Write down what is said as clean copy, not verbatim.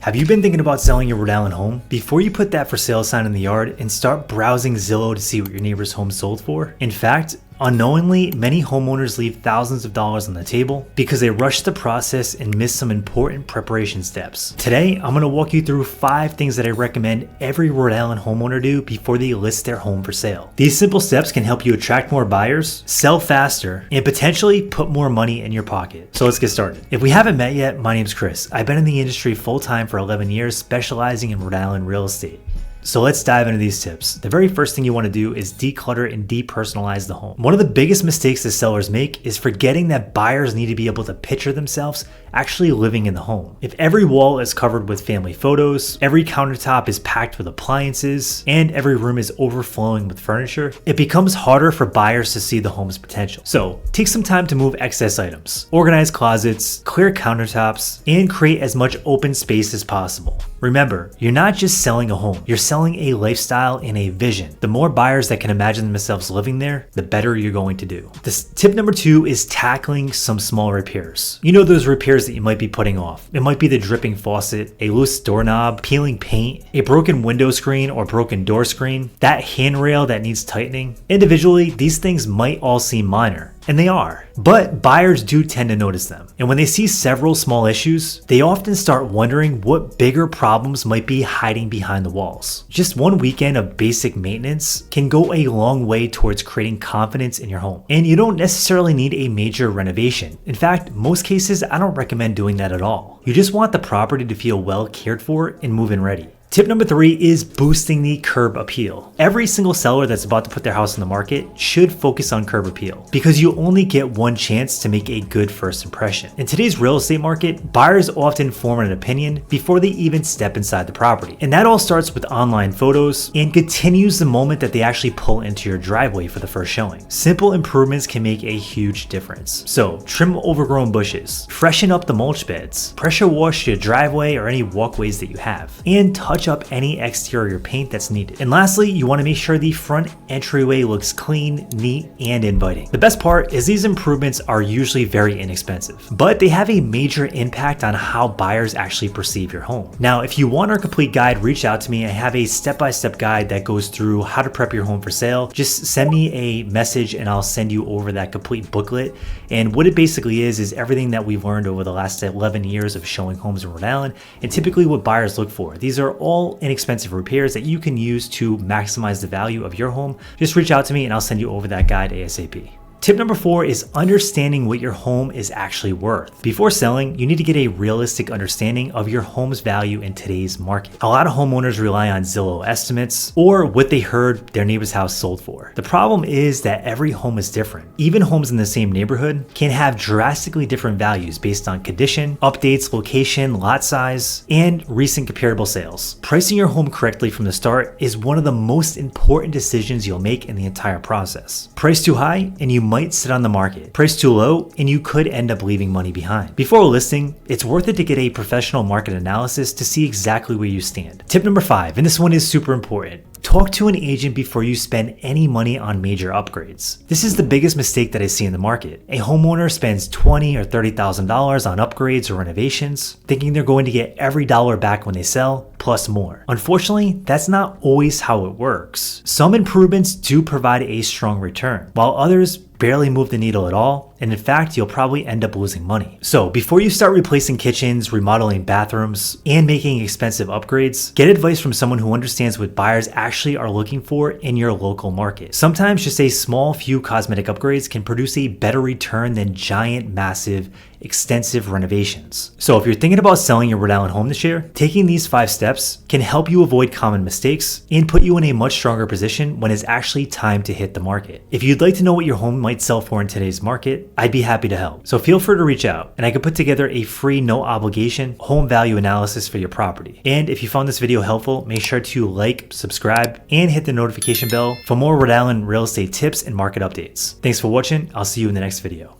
Have you been thinking about selling your Rhode Island home? Before you put that for sale sign in the yard and start browsing Zillow to see what your neighbor's home sold for? In fact, unknowingly, many homeowners leave thousands of dollars on the table because they rush the process and miss some important preparation steps. Today, I'm going to walk you through 5 things that I recommend every Rhode Island homeowner do before they list their home for sale. These simple steps can help you attract more buyers, sell faster, and potentially put more money in your pocket. So let's get started. If we haven't met yet, my name's Chris. I've been in the industry full-time for 11 years, specializing in Rhode Island real estate. So let's dive into these tips. The very first thing you want to do is declutter and depersonalize the home. One of the biggest mistakes that sellers make is forgetting that buyers need to be able to picture themselves actually living in the home. If every wall is covered with family photos, every countertop is packed with appliances, and every room is overflowing with furniture, it becomes harder for buyers to see the home's potential. So take some time to move excess items, organize closets, clear countertops, and create as much open space as possible. Remember, you're not just selling a home, you're selling a lifestyle and a vision. The more buyers that can imagine themselves living there, the better you're going to do. Tip number 2 is tackling some small repairs. You know those repairs that you might be putting off. It might be the dripping faucet, a loose doorknob, peeling paint, a broken window screen or broken door screen, that handrail that needs tightening. Individually, these things might all seem minor, and they are, but buyers do tend to notice them. And when they see several small issues, they often start wondering what bigger problems might be hiding behind the walls. Just one weekend of basic maintenance can go a long way towards creating confidence in your home. And you don't necessarily need a major renovation. In fact, most cases, I don't recommend doing that at all. You just want the property to feel well cared for and move-in ready. Tip number 3 is boosting the curb appeal. Every single seller that's about to put their house on the market should focus on curb appeal because you only get one chance to make a good first impression. In today's real estate market, buyers often form an opinion before they even step inside the property. And that all starts with online photos and continues the moment that they actually pull into your driveway for the first showing. Simple improvements can make a huge difference. So trim overgrown bushes, freshen up the mulch beds, pressure wash your driveway or any walkways that you have, and touch up any exterior paint that's needed. And lastly, you want to make sure the front entryway looks clean, neat, and inviting. The best part is these improvements are usually very inexpensive, but they have a major impact on how buyers actually perceive your home. Now, if you want our complete guide, reach out to me. I have a step-by-step guide that goes through how to prep your home for sale. Just send me a message and I'll send you over that complete booklet. And what it basically is everything that we've learned over the last 11 years of showing homes in Rhode Island and typically what buyers look for. These are all inexpensive repairs that you can use to maximize the value of your home. Just reach out to me and I'll send you over that guide ASAP. Tip number 4 is understanding what your home is actually worth. Before selling, you need to get a realistic understanding of your home's value in today's market. A lot of homeowners rely on Zillow estimates or what they heard their neighbor's house sold for. The problem is that every home is different. Even homes in the same neighborhood can have drastically different values based on condition, updates, location, lot size, and recent comparable sales. Pricing your home correctly from the start is one of the most important decisions you'll make in the entire process. Price too high and you might sit on the market. Price too low and you could end up leaving money behind. Before listing, it's worth it to get a professional market analysis to see exactly where you stand. Tip number 5, and this one is super important. Talk to an agent before you spend any money on major upgrades. This is the biggest mistake that I see in the market. A homeowner spends $20,000 or $30,000 on upgrades or renovations, thinking they're going to get every dollar back when they sell, plus more. Unfortunately, that's not always how it works. Some improvements do provide a strong return, while others barely move the needle at all, and in fact, you'll probably end up losing money. So before you start replacing kitchens, remodeling bathrooms, and making expensive upgrades, get advice from someone who understands what buyers actually are looking for in your local market. Sometimes just a small few cosmetic upgrades can produce a better return than giant, massive, extensive renovations. So if you're thinking about selling your Rhode Island home this year, taking these 5 steps can help you avoid common mistakes and put you in a much stronger position when it's actually time to hit the market. If you'd like to know what your home might sell for in today's market, I'd be happy to help. So feel free to reach out and I can put together a free, no obligation home value analysis for your property. And if you found this video helpful, make sure to like, subscribe, and hit the notification bell for more Rhode Island real estate tips and market updates. Thanks for watching. I'll see you in the next video.